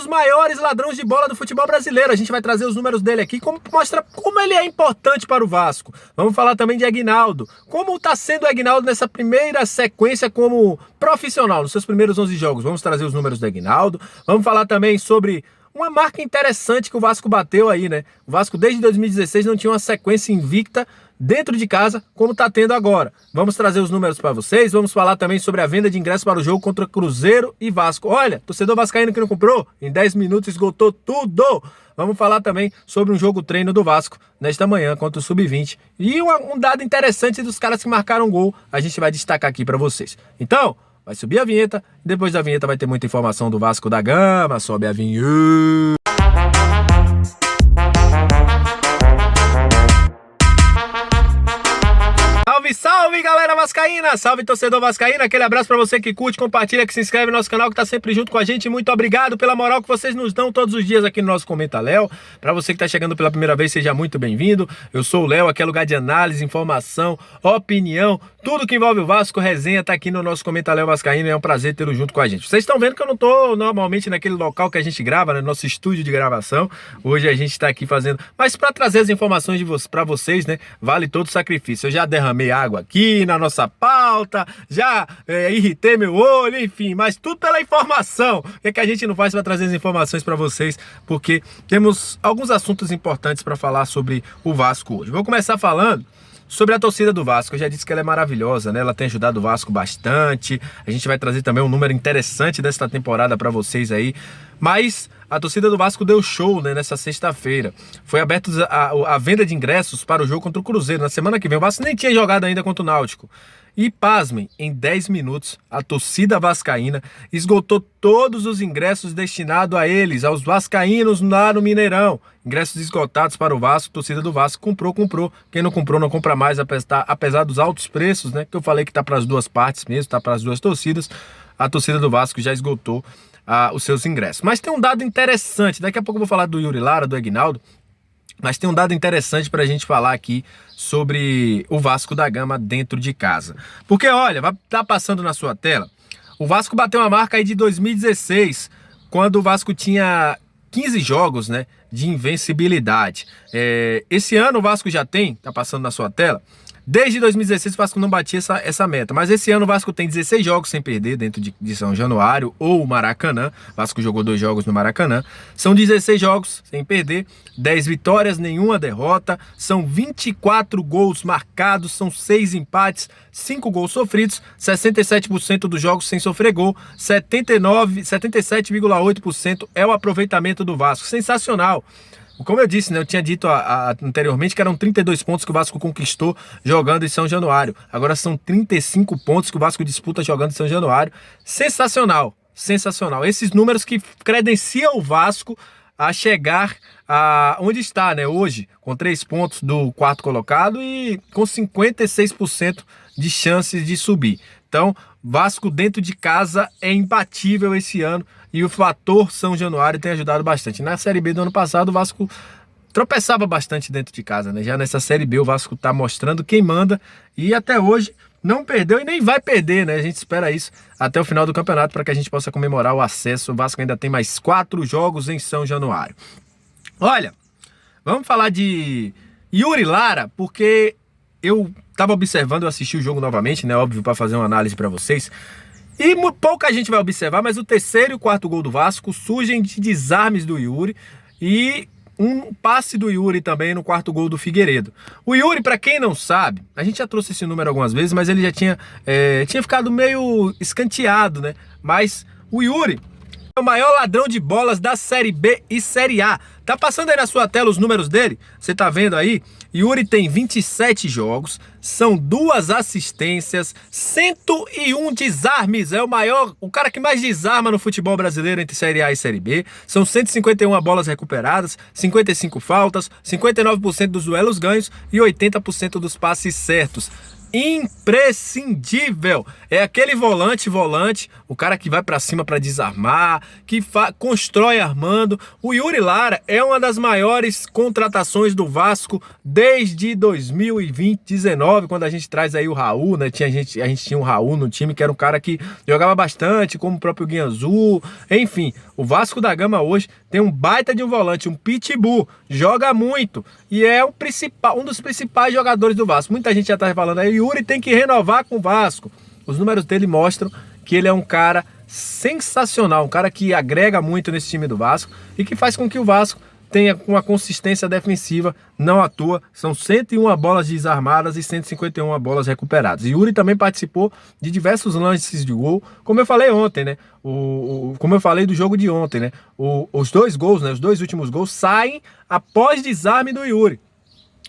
dos maiores ladrões de bola do futebol brasileiro. A gente vai trazer os números dele aqui, mostra como ele é importante para o Vasco. Vamos falar também de Aguinaldo. Como está sendo o Aguinaldo nessa primeira sequência como profissional, nos seus primeiros 11 jogos. Vamos trazer os números do Aguinaldo. Vamos falar também sobre uma marca interessante que o Vasco bateu aí, né? O Vasco desde 2016 não tinha uma sequência invicta dentro de casa, como está tendo agora. Vamos trazer os números para vocês, vamos falar também sobre a venda de ingressos para o jogo contra Cruzeiro e Vasco. Olha, torcedor vascaíno que não comprou, em 10 minutos esgotou tudo. Vamos falar também sobre um jogo treino do Vasco nesta manhã contra o Sub-20. E um dado interessante dos caras que marcaram gol, a gente vai destacar aqui para vocês. Então, vai subir a vinheta, depois da vinheta vai ter muita informação do Vasco da Gama, sobe a vinheta. Salve, salve, galera vascaína! Salve, torcedor vascaíno! Aquele abraço pra você que curte, compartilha, que se inscreve no nosso canal, que tá sempre junto com a gente. Muito obrigado pela moral que vocês nos dão todos os dias aqui no nosso Comenta Léo. Pra você que tá chegando pela primeira vez, seja muito bem-vindo. Eu sou o Léo, aqui é lugar de análise, informação, opinião, tudo que envolve o Vasco, resenha, tá aqui no nosso Comenta Léo Vascaíno. É um prazer tê-lo junto com a gente. Vocês estão vendo que eu não tô normalmente naquele local que a gente grava, né? Nosso estúdio de gravação. Hoje a gente tá aqui fazendo... Mas pra trazer as informações pra vocês, né? Vale todo o sacrifício. Eu já derramei água aqui na nossa pauta, já irritei meu olho, enfim, mas tudo pela informação. O que é que a gente não faz para trazer as informações para vocês? Porque temos alguns assuntos importantes para falar sobre o Vasco hoje. Vou começar falando sobre a torcida do Vasco. Eu já disse que ela é maravilhosa, né? Ela tem ajudado o Vasco bastante. A gente vai trazer também um número interessante desta temporada para vocês aí. Mas a torcida do Vasco deu show, né, nessa sexta-feira. Foi aberta a venda de ingressos para o jogo contra o Cruzeiro. Na semana que vem, o Vasco nem tinha jogado ainda contra o Náutico. E pasmem, em 10 minutos, a torcida vascaína esgotou todos os ingressos destinados a eles, aos vascaínos lá no Mineirão. Ingressos esgotados para o Vasco, torcida do Vasco comprou. Quem não comprou, não compra mais, apesar dos altos preços, né? Que eu falei que tá para as duas partes mesmo, tá para as duas torcidas. A torcida do Vasco já esgotou os seus ingressos. Mas tem um dado interessante, daqui a pouco eu vou falar do Yuri Lara, do Aguinaldo, mas tem um dado interessante para a gente falar aqui sobre o Vasco da Gama dentro de casa. Porque, olha, vai estar passando na sua tela, o Vasco bateu uma marca aí de 2016, quando o Vasco tinha 15 jogos, né, de invencibilidade. Esse ano o Vasco já tem, tá passando na sua tela, desde 2016 o Vasco não batia essa meta, mas esse ano o Vasco tem 16 jogos sem perder dentro de São Januário ou Maracanã. O Vasco jogou 2 jogos no Maracanã. São 16 jogos sem perder, 10 vitórias, nenhuma derrota. São 24 gols marcados, são 6 empates, 5 gols sofridos, 67% dos jogos sem sofrer gol, 77,8% é o aproveitamento do Vasco. Sensacional! Como eu disse, né, eu tinha dito anteriormente que eram 32 pontos que o Vasco conquistou jogando em São Januário. Agora são 35 pontos que o Vasco disputa jogando em São Januário. Sensacional, sensacional. Esses números que credenciam o Vasco a chegar onde está, né, hoje, com 3 pontos do quarto colocado e com 56% de chances de subir. Então, Vasco dentro de casa é imbatível esse ano e o fator São Januário tem ajudado bastante. Na Série B do ano passado, o Vasco tropeçava bastante dentro de casa, né? Já nessa Série B, o Vasco está mostrando quem manda e até hoje não perdeu e nem vai perder, né? A gente espera isso até o final do campeonato para que a gente possa comemorar o acesso. O Vasco ainda tem mais 4 jogos em São Januário. Olha, vamos falar de Yuri Lara, porque eu estava observando, eu assisti o jogo novamente, né? Óbvio, para fazer uma análise para vocês. E pouca gente vai observar, mas o terceiro e o quarto gol do Vasco surgem de desarmes do Yuri e um passe do Yuri também no quarto gol do Figueiredo. O Yuri, para quem não sabe, a gente já trouxe esse número algumas vezes, mas ele já tinha ficado meio escanteado, né? Mas o Yuri é o maior ladrão de bolas da Série B e Série A. Tá passando aí na sua tela os números dele? Você tá vendo aí? Yuri tem 27 jogos, são 2 assistências, 101 desarmes. É o cara que mais desarma no futebol brasileiro entre Série A e Série B. São 151 bolas recuperadas, 55 faltas, 59% dos duelos ganhos e 80% dos passes certos. imprescindível. É aquele volante, o cara que vai pra cima pra desarmar, que constrói armando. O Yuri Lara é uma das maiores contratações do Vasco desde 2019, quando a gente traz aí o Raul, né? A gente tinha o Raul no time, que era um cara que jogava bastante, como o próprio Guianzu. Enfim, o Vasco da Gama hoje tem um baita de um volante, um pitbull, joga muito e é um dos principais jogadores do Vasco. Muita gente já tá falando aí, Yuri tem que renovar com o Vasco. Os números dele mostram que ele é um cara sensacional, um cara que agrega muito nesse time do Vasco e que faz com que o Vasco tenha uma consistência defensiva, não à toa, são 101 bolas desarmadas e 151 bolas recuperadas. E Yuri também participou de diversos lances de gol, como eu falei ontem, né? Como eu falei do jogo de ontem, né? Os dois gols, né? Os dois últimos gols saem após desarme do Yuri.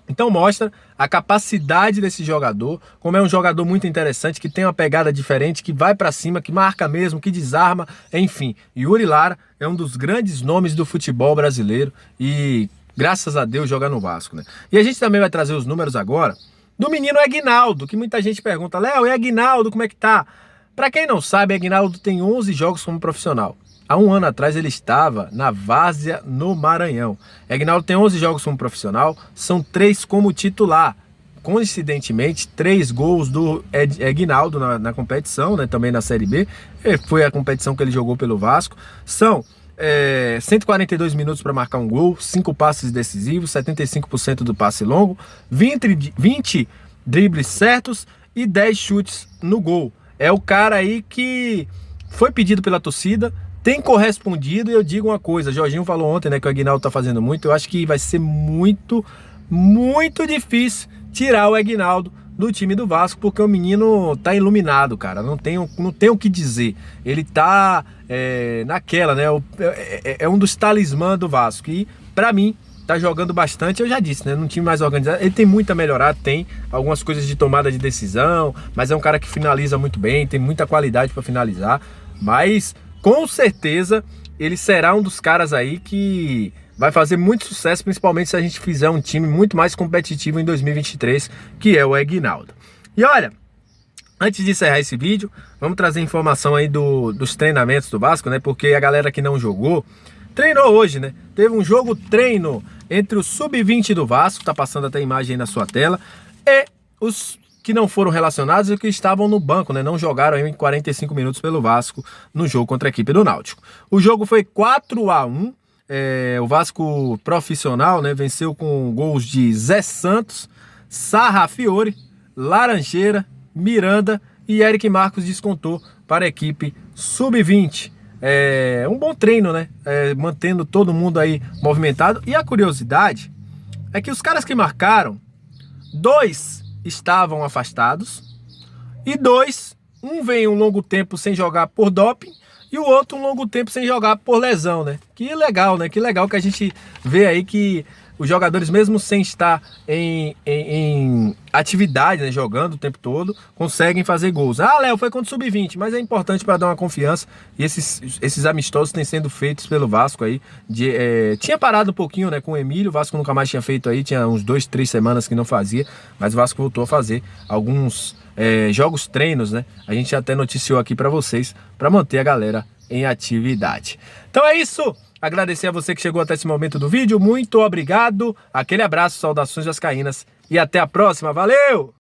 Então mostra a capacidade desse jogador, como é um jogador muito interessante, que tem uma pegada diferente, que vai pra cima, que marca mesmo, que desarma, enfim. Yuri Lara é um dos grandes nomes do futebol brasileiro e, graças a Deus, joga no Vasco, né? E a gente também vai trazer os números agora do menino Aguinaldo, que muita gente pergunta, Léo, e Aguinaldo, como é que tá? Pra quem não sabe, Aguinaldo tem 11 jogos como profissional. Há um ano atrás ele estava na Várzea, no Maranhão. Aguinaldo tem 11 jogos como profissional, são 3 como titular. Coincidentemente, 3 gols do Aguinaldo na competição, né, também na Série B. Foi a competição que ele jogou pelo Vasco. São 142 minutos para marcar um gol, 5 passes decisivos, 75% do passe longo, 20 dribles certos e 10 chutes no gol. É o cara aí que foi pedido pela torcida, tem correspondido, e eu digo uma coisa, Jorginho falou ontem, né, que o Aguinaldo tá fazendo muito, eu acho que vai ser muito, muito difícil tirar o Aguinaldo do time do Vasco, porque o menino tá iluminado, cara, não tem o que dizer, ele tá naquela, né, é um dos talismãs do Vasco, e pra mim, tá jogando bastante, eu já disse, né, num time mais organizado, ele tem muito a melhorar, tem algumas coisas de tomada de decisão, mas é um cara que finaliza muito bem, tem muita qualidade pra finalizar, mas com certeza ele será um dos caras aí que vai fazer muito sucesso, principalmente se a gente fizer um time muito mais competitivo em 2023, que é o Aguinaldo. E olha, antes de encerrar esse vídeo, vamos trazer informação aí dos treinamentos do Vasco, né? Porque a galera que não jogou, treinou hoje, né? Teve um jogo treino entre o Sub-20 do Vasco, tá passando até a imagem aí na sua tela, e os que não foram relacionados e que estavam no banco, né? Não jogaram em 45 minutos pelo Vasco no jogo contra a equipe do Náutico. O jogo foi 4-1, o Vasco profissional, né, venceu com gols de Zé Santos, Sarrafiore, Laranjeira, Miranda e Eric Marcos descontou para a equipe Sub-20. Um bom treino, né? Mantendo todo mundo aí movimentado. E a curiosidade é que os caras que marcaram, 2 estavam afastados e 2, um vem um longo tempo sem jogar por doping e o outro um longo tempo sem jogar por lesão, né? Que legal, né? Que legal que a gente vê aí que os jogadores, mesmo sem estar em atividade, né, jogando o tempo todo, conseguem fazer gols. Ah, Léo, foi contra o Sub-20, mas é importante para dar uma confiança. E esses amistosos têm sendo feitos pelo Vasco aí. Tinha parado um pouquinho, né, com o Emílio, o Vasco nunca mais tinha feito aí, tinha uns 2, 3 semanas que não fazia, mas o Vasco voltou a fazer alguns jogos treinos, né? A gente até noticiou aqui para vocês, para manter a galera em atividade. Então é isso! Agradecer a você que chegou até esse momento do vídeo, muito obrigado, aquele abraço, saudações vascaínas e até a próxima, valeu!